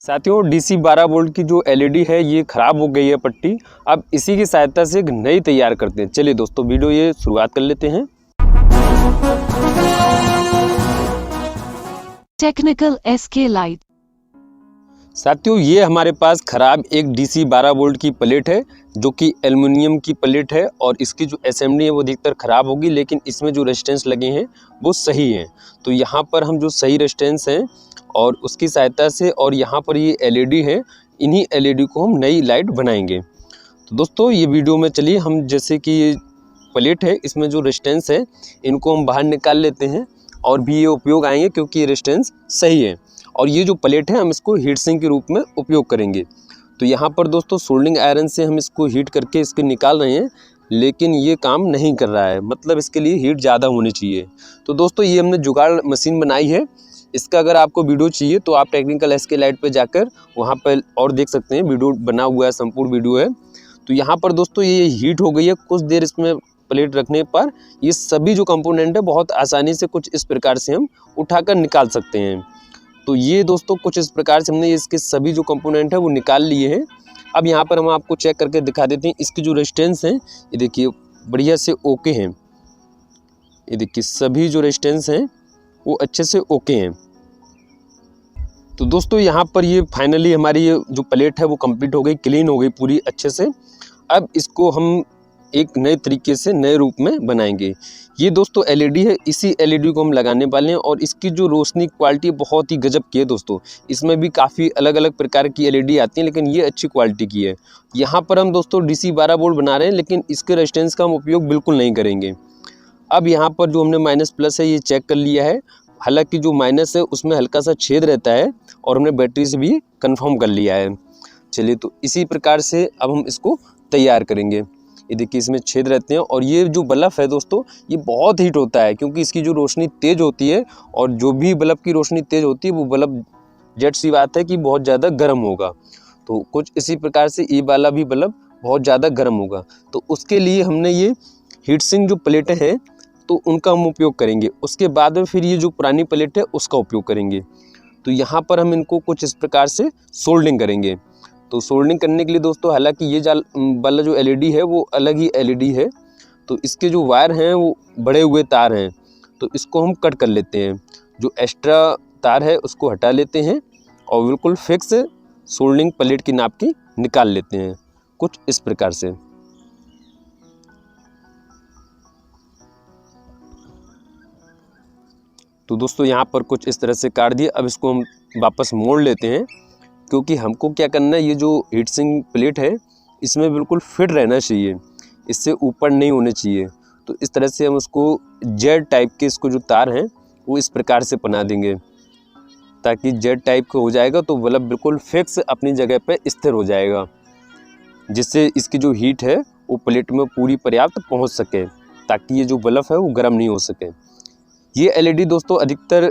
साथियों DC 12 volt की जो LED है ये ख़राब हो गई है पट्टी। अब इसी की सहायता से एक नई तैयार करते हैं। चलिए दोस्तों वीडियो ये शुरुआत कर लेते हैं। Technical SK light. साथियों ये हमारे पास ख़राब एक DC 12 वोल्ट की प्लेट है जो कि एल्युमिनियम की प्लेट है और इसकी जो असेंबली है वो अधिकतर ख़राब होगी, लेकिन इसमें जो रेजिस्टेंस लगे हैं वो सही हैं। तो यहाँ पर हम जो सही रेजिस्टेंस हैं और उसकी सहायता से और यहाँ पर ये LED है, इन्हीं LED को हम नई लाइट बनाएंगे। तो दोस्तों ये वीडियो में चलिए हम जैसे कि ये प्लेट है इसमें जो रेजिस्टेंस है इनको हम बाहर निकाल लेते हैं और भी ये उपयोग आएंगे क्योंकि ये रेजिस्टेंस सही है। और ये जो प्लेट है हम इसको हीट सिंक के रूप में उपयोग करेंगे। तो यहाँ पर दोस्तों सोल्डरिंग आयरन से हम इसको हीट करके इसके निकाल रहे हैं, लेकिन ये काम नहीं कर रहा है, मतलब इसके लिए हीट ज़्यादा होनी चाहिए। तो दोस्तों ये हमने जुगाड़ मशीन बनाई है। इसका अगर आपको वीडियो चाहिए तो आप टेक्निकल SK लाइट पे जाकर वहाँ पर और देख सकते हैं, वीडियो बना हुआ है, संपूर्ण वीडियो है। तो यहाँ पर दोस्तों ये हीट हो गई है। कुछ देर इसमें प्लेट रखने पर ये सभी जो कंपोनेंट है बहुत आसानी से कुछ इस प्रकार से हम उठाकर निकाल सकते हैं। तो ये दोस्तों कुछ इस प्रकार से हमने इसके सभी जो कंपोनेंट है वो निकाल लिए हैं। अब यहाँ पर हम आपको चेक करके दिखा देते हैं। इसकी जो रेजिस्टेंस है ये देखिए बढ़िया से ओके हैं। ये देखिए सभी जो रेजिस्टेंस हैं वो अच्छे से ओके हैं। तो दोस्तों यहाँ पर ये फाइनली हमारी ये जो प्लेट है वो कंप्लीट हो गई, क्लीन हो गई पूरी अच्छे से। अब इसको हम एक नए तरीके से नए रूप में बनाएंगे। ये दोस्तों LED है, इसी LED को हम लगाने वाले हैं और इसकी जो रोशनी क्वालिटी बहुत ही गजब की है दोस्तों। इसमें भी काफ़ी अलग अलग प्रकार की LED आती हैं, लेकिन ये अच्छी क्वालिटी की है। यहाँ पर हम दोस्तों DC 12 वोल्ट बना रहे हैं, लेकिन इसके रेजिस्टेंस का हम उपयोग बिल्कुल नहीं करेंगे। अब यहाँ पर जो हमने माइनस प्लस है ये चेक कर लिया है। हालांकि जो माइनस है उसमें हल्का सा छेद रहता है और हमने बैटरी से भी कंफर्म कर लिया है। चलिए तो इसी प्रकार से अब हम इसको तैयार करेंगे। ये देखिए इसमें छेद रहते हैं और ये जो बल्ब है दोस्तों ये बहुत हीट होता है, क्योंकि इसकी जो रोशनी तेज़ होती है और जो भी बल्ब की रोशनी तेज़ होती है वो बल्ब जेट सी बात है कि बहुत ज़्यादा गर्म होगा। तो कुछ इसी प्रकार से ये वाला भी बल्ब बहुत ज़्यादा गर्म होगा। तो उसके लिए हमने ये हीट सिंक जो प्लेटें हैं तो उनका हम उपयोग करेंगे। उसके बाद में फिर ये जो पुरानी प्लेट है उसका उपयोग करेंगे। तो यहाँ पर हम इनको कुछ इस प्रकार से सोल्डरिंग करेंगे। तो सोल्डरिंग करने के लिए दोस्तों हालांकि ये वाला जो LED है वो अलग ही LED है, तो इसके जो वायर हैं वो बड़े हुए तार हैं, तो इसको हम कट कर लेते हैं। जो एक्स्ट्रा तार है उसको हटा लेते हैं और बिल्कुल फिक्स सोल्डरिंग प्लेट की नाप की निकाल लेते हैं कुछ इस प्रकार से। तो दोस्तों यहाँ पर कुछ इस तरह से काट दिए। अब इसको हम वापस मोड़ लेते हैं, क्योंकि हमको क्या करना है, ये जो हीट सिंक प्लेट है इसमें बिल्कुल फिट रहना चाहिए, इससे ऊपर नहीं होने चाहिए। तो इस तरह से हम उसको जेड टाइप के इसको जो तार हैं वो इस प्रकार से बना देंगे, ताकि जेड टाइप का हो जाएगा तो बल्ब बिल्कुल फिक्स अपनी जगह पे स्थिर हो जाएगा, जिससे इसकी जो हीट है वो प्लेट में पूरी पर्याप्त पहुंच सके, ताकि ये जो बल्ब है वो गर्म नहीं हो सके। ये LED दोस्तों अधिकतर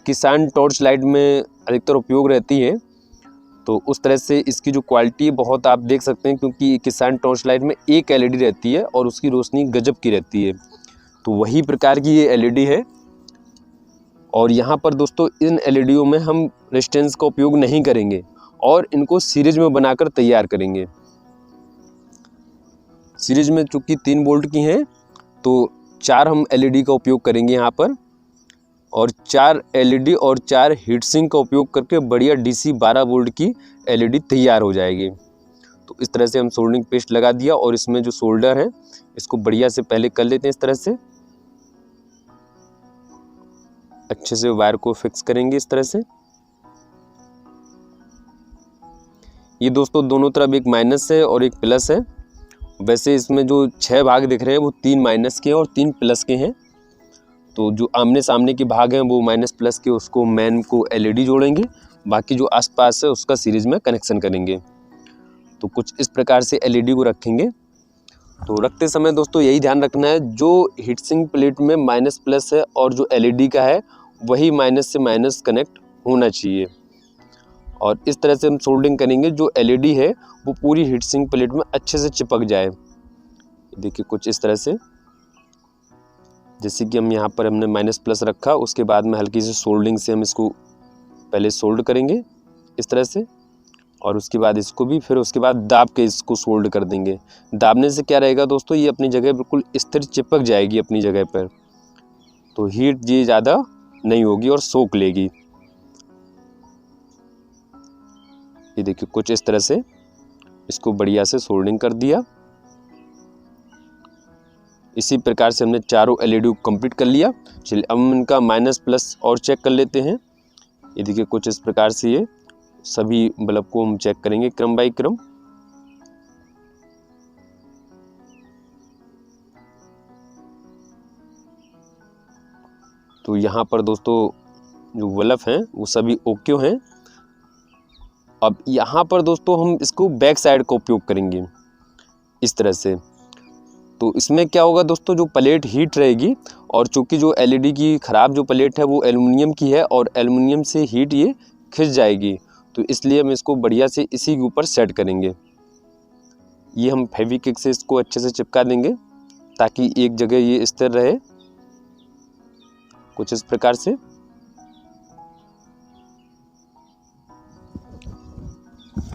किसान टॉर्च लाइट में अधिकतर उपयोग रहती है। तो उस तरह से इसकी जो क्वालिटी है बहुत आप देख सकते हैं, क्योंकि किसान टॉर्च लाइट में एक LED रहती है और उसकी रोशनी गजब की रहती है। तो वही प्रकार की ये LED है। और यहाँ पर दोस्तों इन LEDओं में हम रेजिस्टेंस का उपयोग नहीं करेंगे और इनको सीरीज में बनाकर तैयार करेंगे। सीरीज में चूँकि 3 वोल्ट की हैं तो 4 हम LED का उपयोग करेंगे यहाँ पर, और 4 LED और 4 हीट सिंक का उपयोग करके बढ़िया DC 12 वोल्ट की LED तैयार हो जाएगी। तो इस तरह से हम सोल्डरिंग पेस्ट लगा दिया और इसमें जो सोल्डर है इसको बढ़िया से पहले कर लेते हैं। इस तरह से अच्छे से वायर को फिक्स करेंगे इस तरह से। ये दोस्तों दोनों तरफ एक माइनस है और एक प्लस है। वैसे इसमें जो 6 भाग दिख रहे हैं वो 3 माइनस के हैं और 3 प्लस के हैं। तो जो आमने सामने के भाग हैं वो माइनस प्लस के, उसको मेन को LED जोड़ेंगे, बाकी जो आसपास है उसका सीरीज में कनेक्शन करेंगे। तो कुछ इस प्रकार से LED को रखेंगे। तो रखते समय दोस्तों यही ध्यान रखना है, जो हीट सिंक प्लेट में माइनस प्लस है और जो LED का है वही माइनस से माइनस कनेक्ट होना चाहिए। और इस तरह से हम सोल्डरिंग करेंगे, जो LED है वो पूरी हीट सिंक प्लेट में अच्छे से चिपक जाए। देखिए कुछ इस तरह से, जैसे कि हम यहाँ पर हमने माइनस प्लस रखा, उसके बाद में हल्की सी सोल्डरिंग से हम इसको पहले सोल्ड करेंगे इस तरह से। और उसके बाद इसको भी फिर उसके बाद दाब के इसको सोल्ड कर देंगे। दाबने से क्या रहेगा दोस्तों, ये अपनी जगह बिल्कुल स्थिर चिपक जाएगी अपनी जगह पर, तो हीट ये ज़्यादा नहीं होगी और सोख लेगी। ये देखिए कुछ इस तरह से इसको बढ़िया से सोल्डिंग कर दिया। इसी प्रकार से हमने चारों एलईडी को कंप्लीट कर लिया। चलिए अब हम इनका माइनस प्लस और चेक कर लेते हैं। ये देखिए कुछ इस प्रकार से ये सभी बल्ब को हम चेक करेंगे क्रम बाई क्रम। तो यहाँ पर दोस्तों जो बल्ब हैं वो सभी ओके हैं। अब यहाँ पर दोस्तों हम इसको बैक साइड का उपयोग करेंगे इस तरह से। तो इसमें क्या होगा दोस्तों, जो प्लेट हीट रहेगी और चूँकि जो एलईडी की ख़राब जो प्लेट है वो एल्युमिनियम की है और एल्युमिनियम से हीट ये खिंच जाएगी, तो इसलिए हम इसको बढ़िया से इसी के ऊपर सेट करेंगे। ये हम फेविक्विक से इसको अच्छे से चिपका देंगे ताकि एक जगह ये स्थिर रहे, कुछ इस प्रकार से।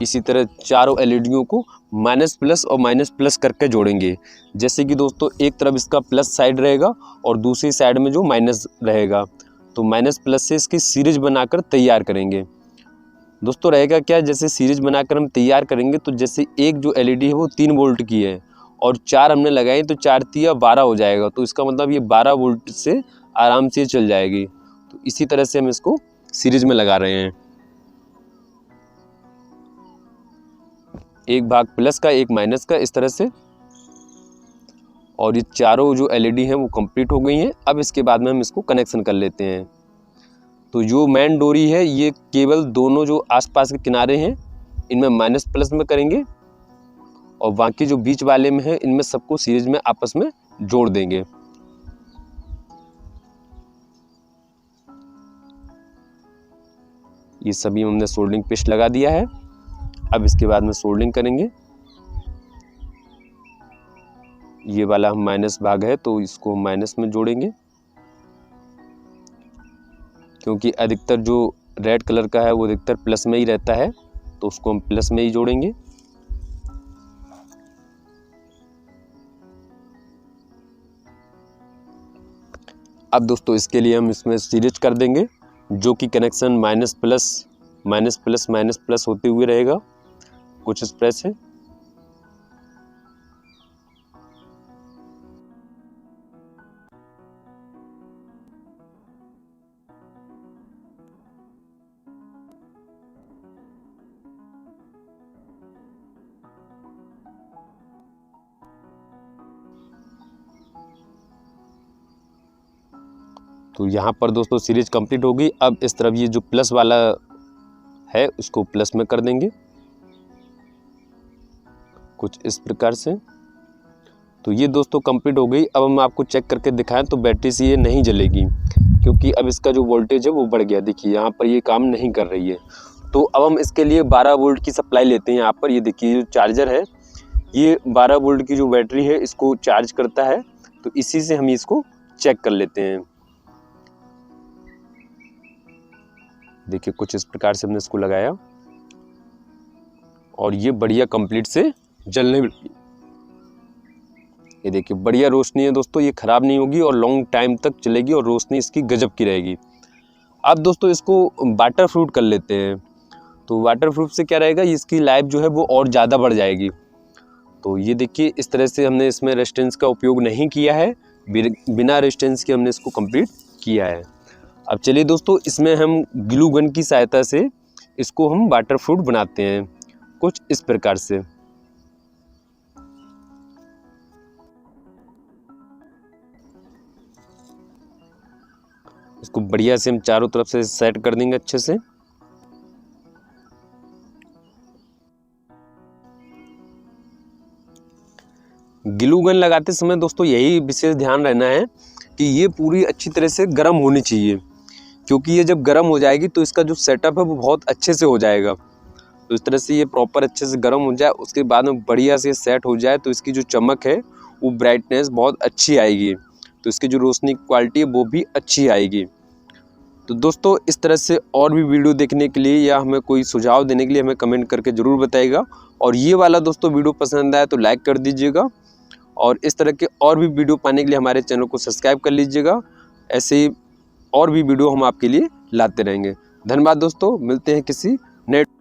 इसी तरह चारों एलईडीओं को माइनस प्लस और माइनस प्लस करके जोड़ेंगे। जैसे कि दोस्तों एक तरफ इसका प्लस साइड रहेगा और दूसरी साइड में जो माइनस रहेगा, तो माइनस प्लस से इसकी सीरीज बनाकर तैयार करेंगे। दोस्तों रहेगा क्या, जैसे सीरीज बनाकर हम तैयार करेंगे तो जैसे एक जो एलईडी है वो 3 वोल्ट की है और 4 हमने लगाई तो 4 तिया 12 हो जाएगा, तो इसका मतलब ये 12 वोल्ट से आराम से चल जाएगी। तो इसी तरह से हम इसको सीरीज में लगा रहे हैं, एक भाग प्लस का एक माइनस का इस तरह से। और ये चारों जो एलईडी हैं वो कंप्लीट हो गई हैं। अब इसके बाद में हम इसको कनेक्शन कर लेते हैं। तो जो मेन डोरी है ये केवल दोनों जो आसपास के किनारे हैं इनमें माइनस प्लस में करेंगे और बाकी जो बीच वाले में है इनमें सबको सीरीज में आपस में जोड़ देंगे। ये सभी हमने सोल्डरिंग पेस्ट लगा दिया है। अब इसके बाद में सोल्डरिंग करेंगे। ये वाला हम माइनस भाग है तो इसको माइनस में जोड़ेंगे, क्योंकि अधिकतर जो रेड कलर का है वो अधिकतर प्लस में ही रहता है, तो उसको हम प्लस में ही जोड़ेंगे। अब दोस्तों इसके लिए हम इसमें सीरीज कर देंगे, जो कि connection minus plus minus plus minus plus होते हुए रहेगा, कुछ इस तरह से। तो यहाँ पर दोस्तों सीरीज कंप्लीट होगी। अब इस तरफ ये जो प्लस वाला है उसको प्लस में कर देंगे, कुछ इस प्रकार से। तो ये दोस्तों कंप्लीट हो गई। अब हम आपको चेक करके दिखाएं तो बैटरी से ये नहीं जलेगी, क्योंकि अब इसका जो वोल्टेज है वो बढ़ गया। देखिए यहाँ पर ये काम नहीं कर रही है। तो अब हम इसके लिए 12 वोल्ट की सप्लाई लेते हैं। यहाँ पर ये देखिए जो चार्जर है ये 12 वोल्ट की जो बैटरी है इसको चार्ज करता है, तो इसी से हम इसको चेक कर लेते हैं। देखिए कुछ इस प्रकार से हमने इसको लगाया और ये बढ़िया कंप्लीट से जलने लगी। ये देखिए बढ़िया रोशनी है दोस्तों, ये ख़राब नहीं होगी और लॉन्ग टाइम तक चलेगी और रोशनी इसकी गजब की रहेगी। अब दोस्तों इसको वाटर प्रूफ कर लेते हैं। तो वाटर प्रूफ से क्या रहेगा, इसकी लाइफ जो है वो और ज़्यादा बढ़ जाएगी। तो ये देखिए इस तरह से हमने इसमें रेजिस्टेंस का उपयोग नहीं किया है, बिना रेजिस्टेंस के हमने इसको कंप्लीट किया है। अब चलिए दोस्तों इसमें हम ग्लू गन की सहायता से इसको हम वाटर प्रूफ बनाते हैं, कुछ इस प्रकार से। इसको बढ़िया से हम चारों तरफ से सेट कर देंगे अच्छे से। ग्लू गन लगाते समय दोस्तों यही विशेष ध्यान रहना है कि ये पूरी अच्छी तरह से गर्म होनी चाहिए, क्योंकि ये जब गर्म हो जाएगी तो इसका जो सेटअप है वो बहुत अच्छे से हो जाएगा। तो इस तरह से ये प्रॉपर अच्छे से गर्म हो जाए, उसके बाद में बढ़िया से सेट हो जाए तो इसकी जो चमक है वो ब्राइटनेस बहुत अच्छी आएगी, तो इसकी जो रोशनी की क्वालिटी है वो भी अच्छी आएगी। तो दोस्तों इस तरह से और भी वीडियो देखने के लिए या हमें कोई सुझाव देने के लिए हमें कमेंट करके ज़रूर बताइएगा। और ये वाला दोस्तों वीडियो पसंद आया तो लाइक कर दीजिएगा और इस तरह के और भी वीडियो पाने के लिए हमारे चैनल को सब्सक्राइब कर लीजिएगा। ऐसे ही और भी वीडियो हम आपके लिए लाते रहेंगे। धन्यवाद दोस्तों, मिलते हैं किसी नेक्स्ट